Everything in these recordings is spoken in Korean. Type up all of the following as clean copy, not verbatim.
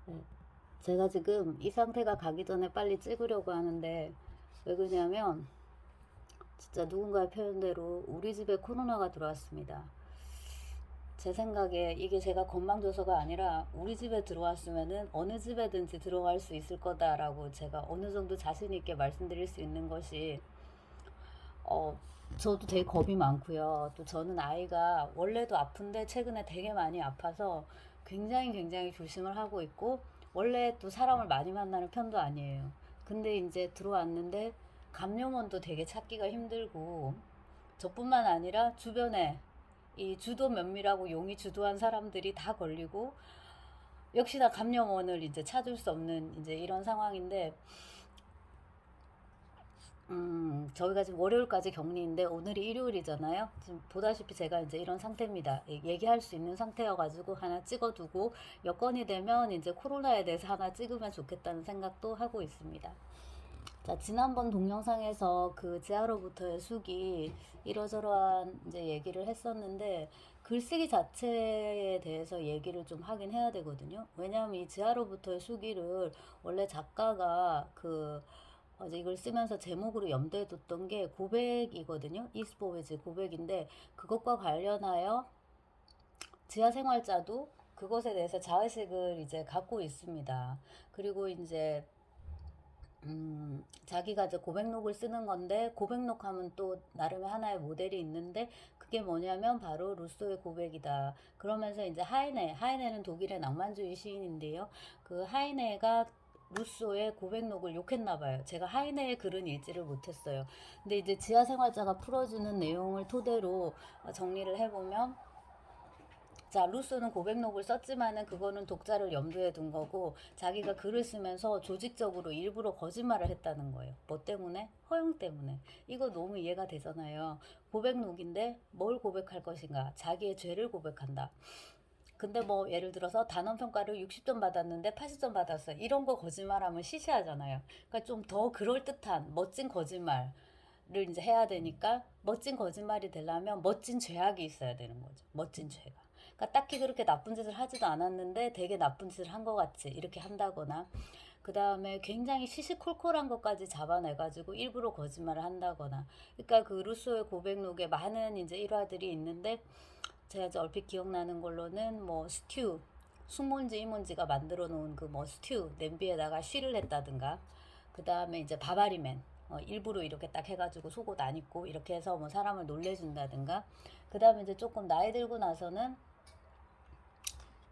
네. 제가 지금 이 상태가 가기 전에 빨리 찍으려고 하는데 왜 그러냐면 진짜 누군가의 표현대로 우리 집에 코로나가 들어왔습니다. 제 생각에 이게 제가 건방져서가 아니라 우리 집에 들어왔으면은 어느 집에든지 들어갈 수 있을 거다라고 제가 어느 정도 자신 있게 말씀드릴 수 있는 것이 어 저도 되게 겁이 많고요. 또 저는 아이가 원래도 아픈데 최근에 되게 많이 아파서 굉장히 조심을 하고 있고 원래 또 사람을 많이 만나는 편도 아니에요. 근데 이제 들어왔는데 감염원도 되게 찾기가 힘들고 저뿐만 아니라 주변에 이 주도 면밀하고 용이 주도한 사람들이 다 걸리고 역시나 감염원을 이제 찾을 수 없는 이제 이런 상황인데 저희가 지금 월요일까지 격리인데 오늘이 일요일이잖아요. 지금 보다시피 제가 이제 이런 상태입니다. 얘기할 수 있는 상태여가지고 하나 찍어두고 여건이 되면 이제 코로나에 대해서 하나 찍으면 좋겠다는 생각도 하고 있습니다. 자, 지난번 동영상에서 그 지하로부터의 숙이 이러저러한 이제 얘기를 했었는데 글쓰기 자체에 대해서 얘기를 좀 하긴 해야 되거든요. 왜냐하면 이 지하로부터의 수기를 원래 작가가 그 어제 이걸 쓰면서 제목으로 염두에 뒀던 게 고백이거든요. 이스포웨즈 고백인데 그것과 관련하여 지하생활자도 그것에 대해서 자의식을 이제 갖고 있습니다. 그리고 이제 자기가 이제 고백록을 쓰는 건데 고백록 하면 또 나름의 하나의 모델이 있는데 그게 뭐냐면 바로 루소의 고백이다. 그러면서 이제 하이네는 독일의 낭만주의 시인인데요. 그 하이네가 루소의 고백록을 욕했나 봐요. 제가 하이네의 글은 읽지를 못했어요. 근데 이제 지하생활자가 풀어주는 내용을 토대로 정리를 해보면 자, 루소는 고백록을 썼지만은 그거는 독자를 염두에 둔 거고 자기가 글을 쓰면서 조직적으로 일부러 거짓말을 했다는 거예요. 뭐 때문에? 허용 때문에. 이거 너무 이해가 되잖아요. 고백록인데 뭘 고백할 것인가? 자기의 죄를 고백한다. 근데 뭐 예를 들어서 단원 평가를 60점 받았는데 80점 받았어요. 이런 거 거짓말하면 시시하잖아요. 그러니까 좀 더 그럴듯한 멋진 거짓말을 이제 해야 되니까 멋진 거짓말이 되려면 멋진 죄악이 있어야 되는 거죠. 멋진 죄가. 그러니까 딱히 그렇게 나쁜 짓을 하지도 않았는데 되게 나쁜 짓을 한 것 같이 이렇게 한다거나 그 다음에 굉장히 시시콜콜한 것까지 잡아내가지고 일부러 거짓말을 한다거나 그러니까 그 루소의 고백록에 많은 이제 일화들이 있는데 제가 이제 얼핏 기억나는 걸로는 뭐 스튜 숙몬지 이몬지가 만들어 놓은 그 뭐 스튜 냄비에다가 쉬를 했다든가 그 다음에 이제 바바리맨 일부러 이렇게 딱 해가지고 속옷 안 입고 이렇게 해서 뭐 사람을 놀래준다든가 그 다음에 이제 조금 나이 들고 나서는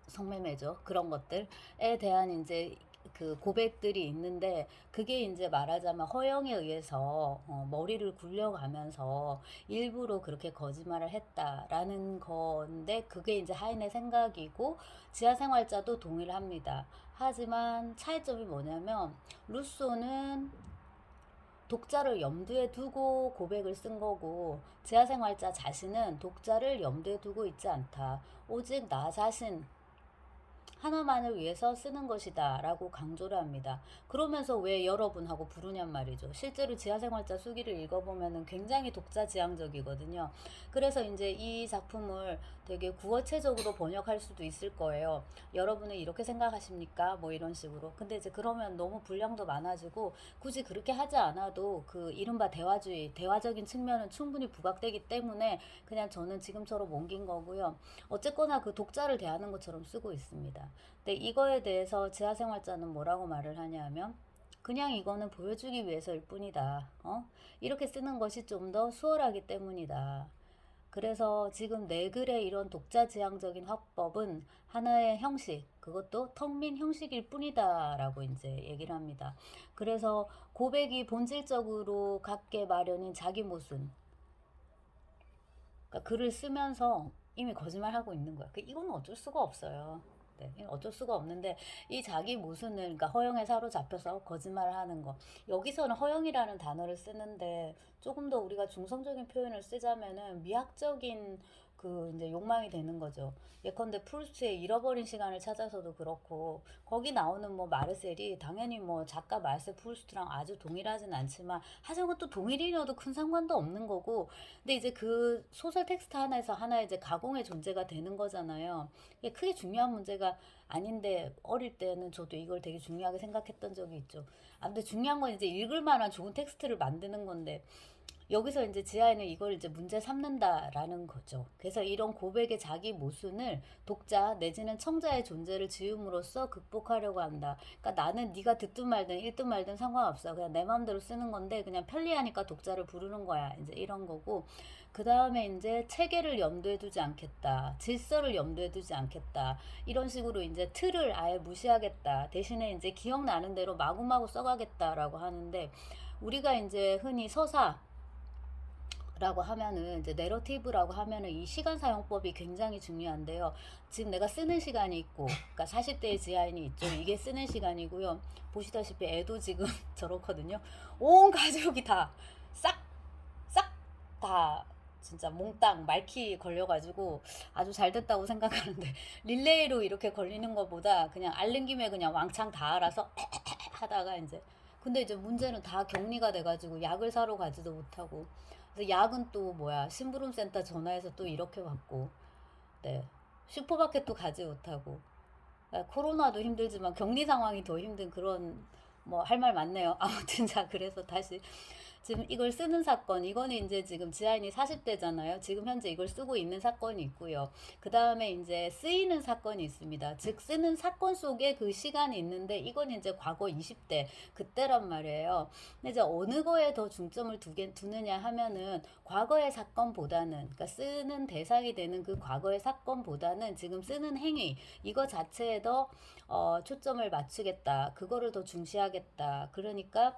성매매죠. 그런 것들에 대한 이제 그 고백들이 있는데 그게 이제 말하자면 허영에 의해서 머리를 굴려가면서 일부러 그렇게 거짓말을 했다라는 건데 그게 이제 하인의 생각이고 지하생활자도 동의를 합니다. 하지만 차이점이 뭐냐면 루소는 독자를 염두에 두고 고백을 쓴 거고 지하생활자 자신은 독자를 염두에 두고 있지 않다. 오직 나 자신 하나만을 위해서 쓰는 것이다 라고 강조를 합니다. 그러면서 왜 여러분하고 부르냔 말이죠. 실제로 지하생활자 수기를 읽어보면 굉장히 독자 지향적이거든요. 그래서 이제 이 작품을 되게 구어체적으로 번역할 수도 있을 거예요. 여러분은 이렇게 생각하십니까? 뭐 이런 식으로. 근데 이제 그러면 너무 분량도 많아지고 굳이 그렇게 하지 않아도 그 이른바 대화주의, 대화적인 측면은 충분히 부각되기 때문에 그냥 저는 지금처럼 옮긴 거고요. 어쨌거나 그 독자를 대하는 것처럼 쓰고 있습니다. 근데 이거에 대해서 지하생활자는 뭐라고 말을 하냐면 그냥 이거는 보여주기 위해서일 뿐이다. 이렇게 쓰는 것이 좀 더 수월하기 때문이다. 그래서 지금 내 글의 이런 독자 지향적인 화법은 하나의 형식, 그것도 텅빈 형식일 뿐이다 라고 이제 얘기를 합니다. 그래서 고백이 본질적으로 갖게 마련인 자기 모순, 그러니까 글을 쓰면서 이미 거짓말하고 있는 거야. 이거는 어쩔 수가 없어요. 네, 어쩔 수가 없는데 이 자기 모순을 그러니까 허영에 사로잡혀서 거짓말을 하는 거. 여기서는 허영이라는 단어를 쓰는데 조금 더 우리가 중성적인 표현을 쓰자면은 미학적인 그 이제 욕망이 되는 거죠. 예컨대 프루스트의 잃어버린 시간을 찾아서도 그렇고 거기 나오는 뭐 마르셀이 당연히 뭐 작가 마르셀 프루스트랑 아주 동일하진 않지만 하지만 또 동일이어도 큰 상관도 없는 거고 근데 이제 그 소설 텍스트 하나에서 하나의 이제 가공의 존재가 되는 거잖아요. 이게 크게 중요한 문제가 아닌데 어릴 때는 저도 이걸 되게 중요하게 생각했던 적이 있죠. 아, 근데 중요한 건 이제 읽을 만한 좋은 텍스트를 만드는 건데 여기서 이제 지하에는 이걸 이제 문제 삼는다라는 거죠. 그래서 이런 고백의 자기 모순을 독자 내지는 청자의 존재를 지음으로써 극복하려고 한다. 그러니까 나는 네가 듣든 말든 읽든 말든 상관없어. 그냥 내 마음대로 쓰는 건데 그냥 편리하니까 독자를 부르는 거야. 이제 이런 거고. 그 다음에 이제 체계를 염두에 두지 않겠다. 질서를 염두에 두지 않겠다. 이런 식으로 이제 틀을 아예 무시하겠다. 대신에 이제 기억나는 대로 마구마구 써가겠다라고 하는데 우리가 이제 흔히 서사 라고 하면은 이제 내러티브라고 하면은 이 시간 사용법이 굉장히 중요한데요. 지금 내가 쓰는 시간이 있고, 그러니까 40대의 지하인이 있죠. 이게 쓰는 시간이고요. 보시다시피 애도 지금 저렇거든요. 온 가족이 다 싹 다 진짜 몽땅 말키 걸려가지고 아주 잘 됐다고 생각하는데 릴레이로 이렇게 걸리는 것보다 그냥 앓는 김에 그냥 왕창 다 알아서 하다가 이제 근데 이제 문제는 다 격리가 돼가지고 약을 사러 가지도 못하고 그래서 약은 또 뭐야 심부름센터 전화해서 또 이렇게 받고 네 슈퍼마켓도 가지 못하고 코로나도 힘들지만 격리 상황이 더 힘든 그런 뭐 할 말 많네요. 아무튼 자 그래서 다시 지금 이걸 쓰는 사건 이거는 이제 지금 지하인이 40대잖아요. 지금 현재 이걸 쓰고 있는 사건이 있고요. 그 다음에 이제 쓰이는 사건이 있습니다. 즉 쓰는 사건 속에 그 시간이 있는데 이건 이제 과거 20대 그때란 말이에요. 근데 이제 어느 거에 더 중점을 두느냐 하면은 과거의 사건보다는 그러니까 쓰는 대상이 되는 그 과거의 사건보다는 지금 쓰는 행위 이거 자체에 더 초점을 맞추겠다. 그거를 더 중시하겠다. 그러니까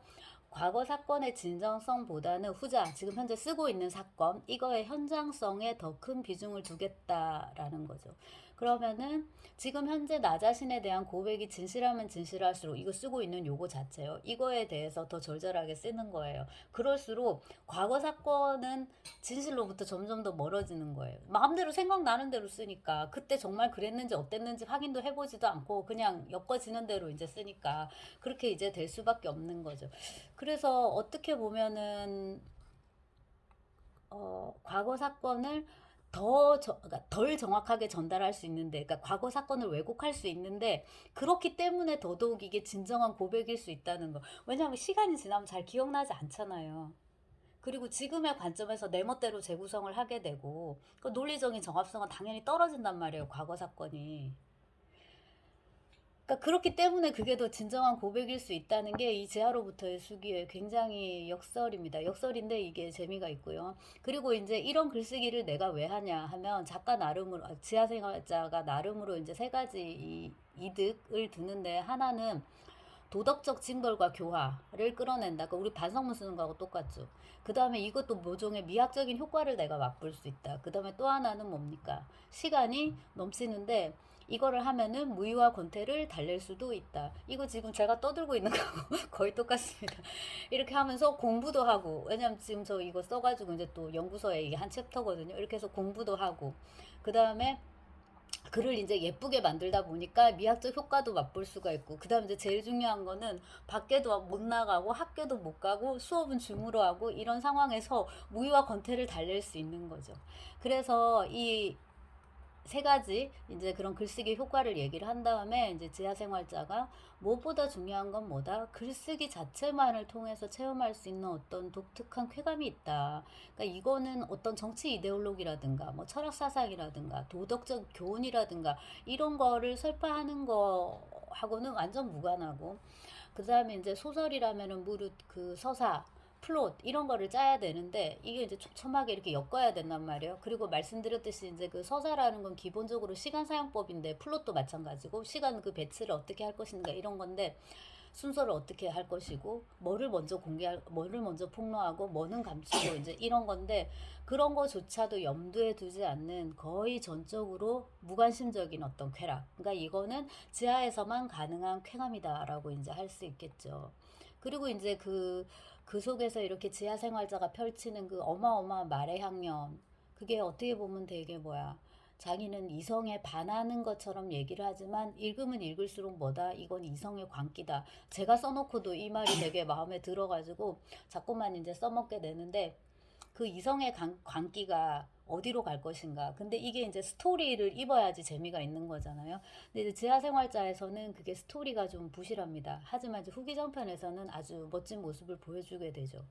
과거 사건의 진정성보다는 후자, 지금 현재 쓰고 있는 사건, 이거의 현장성에 더 큰 비중을 두겠다라는 거죠. 그러면은 지금 현재 나 자신에 대한 고백이 진실하면 진실할수록 이거 쓰고 있는 요거 자체요. 이거에 대해서 더 절절하게 쓰는 거예요. 그럴수록 과거 사건은 진실로부터 점점 더 멀어지는 거예요. 마음대로 생각나는 대로 쓰니까 그때 정말 그랬는지 어땠는지 확인도 해보지도 않고 그냥 엮어지는 대로 이제 쓰니까 그렇게 이제 될 수밖에 없는 거죠. 그래서 어떻게 보면은 과거 사건을 그러니까 덜 정확하게 전달할 수 있는데, 그러니까 과거 사건을 왜곡할 수 있는데, 그렇기 때문에 더더욱 이게 진정한 고백일 수 있다는 거. 왜냐하면 시간이 지나면 잘 기억나지 않잖아요. 그리고 지금의 관점에서 내 멋대로 재구성을 하게 되고, 그 논리적인 정합성은 당연히 떨어진단 말이에요, 과거 사건이. 그러니까 그렇기 때문에 그게 더 진정한 고백일 수 있다는 게 이 제아로부터의 수기의 굉장히 역설입니다. 역설인데 이게 재미가 있고요. 그리고 이제 이런 글쓰기를 내가 왜 하냐 하면 작가 나름으로 지하생활자가 나름으로 이제 세 가지 이득을 두는데 하나는 도덕적 징벌과 교화를 끌어낸다. 그러니까 우리 반성문 쓰는 거하고 똑같죠. 그 다음에 이것도 모종의 미학적인 효과를 내가 맛볼 수 있다. 그 다음에 또 하나는 뭡니까? 시간이 넘치는데 이거를 하면은 무의와 권태를 달랠 수도 있다. 이거 지금 제가 떠들고 있는 거하고 거의 똑같습니다. 이렇게 하면서 공부도 하고, 왜냐면 지금 저 이거 써가지고 이제 또 연구서에 이게 한 챕터거든요. 이렇게 해서 공부도 하고, 그 다음에 글을 이제 예쁘게 만들다 보니까 미학적 효과도 맛볼 수가 있고 그 다음에 이제 제일 중요한 거는 밖에도 못 나가고 학교도 못 가고 수업은 줌으로 하고 이런 상황에서 무의와 권태를 달랠 수 있는 거죠. 그래서 이 세 가지 이제 그런 글쓰기 효과를 얘기를 한 다음에 이제 지하생활자가 무엇보다 중요한 건 뭐다? 글쓰기 자체만을 통해서 체험할 수 있는 어떤 독특한 쾌감이 있다. 그러니까 이거는 어떤 정치 이데올로기라든가 뭐 철학 사상이라든가 도덕적 교훈이라든가 이런 거를 설파하는 거하고는 완전 무관하고 그 다음에 이제 소설이라면은 무릇 그 서사 플롯 이런 거를 짜야 되는데 이게 이제 촘촘하게 이렇게 엮어야 된단 말이에요. 그리고 말씀드렸듯이 이제 그 서사라는 건 기본적으로 시간 사용법인데 플롯도 마찬가지고 시간 그 배치를 어떻게 할 것인가 이런 건데 순서를 어떻게 할 것이고 뭐를 먼저 폭로하고 뭐는 감추고 이제 이런 건데 그런 거조차도 염두에 두지 않는 거의 전적으로 무관심적인 어떤 쾌락. 그러니까 이거는 지하에서만 가능한 쾌감이다라고 이제 할 수 있겠죠. 그리고 이제 그 속에서 이렇게 지하 생활자가 펼치는 그 어마어마한 말의 향연 그게 어떻게 보면 되게 뭐야. 자기는 이성에 반하는 것처럼 얘기를 하지만 읽으면 읽을수록 뭐다? 이건 이성의 광기다. 제가 써놓고도 이 말이 되게 마음에 들어가지고 자꾸만 이제 써먹게 되는데 그 이성의 광기가 어디로 갈 것인가. 근데 이게 이제 스토리를 입어야지 재미가 있는 거잖아요. 근데 이제 지하생활자에서는 그게 스토리가 좀 부실합니다. 하지만 이제 후기전편에서는 아주 멋진 모습을 보여주게 되죠.